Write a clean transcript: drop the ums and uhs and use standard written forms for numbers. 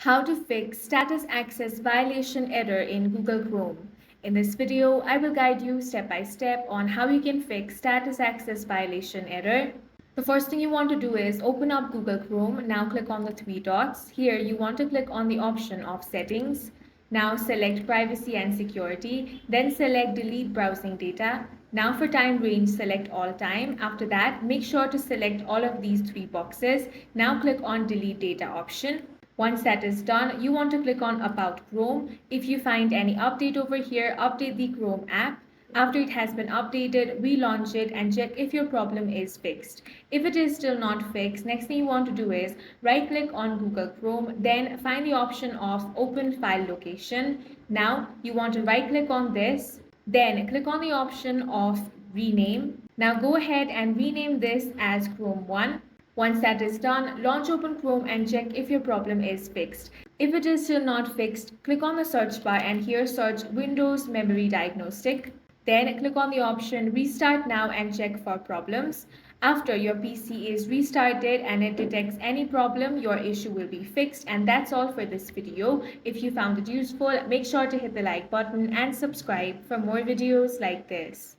How to fix status access violation error in Google Chrome. In this video, I will guide you step by step on how you can fix status access violation error. The first thing you want to do is open up Google Chrome. Now click on the three dots. Here you want to click on the option of settings. Now select privacy and security. Then select delete browsing data. Now for time range, select all time. After that, make sure to select all of these three boxes. Now click on delete data option. Once that is done, you want to click on About Chrome. If you find any update over here, update the Chrome app. After it has been updated, relaunch it and check if your problem is fixed. If it is still not fixed, next thing you want to do is right click on Google Chrome, then find the option of Open File Location. Now you want to right click on this, then click on the option of Rename. Now go ahead and rename this as Chrome 1. Once that is done, launch Open Chrome and check if your problem is fixed. If it is still not fixed, click on the search bar and here search Windows Memory Diagnostic. Then click on the option Restart Now and check for problems. After your PC is restarted and it detects any problem, your issue will be fixed. And that's all for this video. If you found it useful, make sure to hit the like button and subscribe for more videos like this.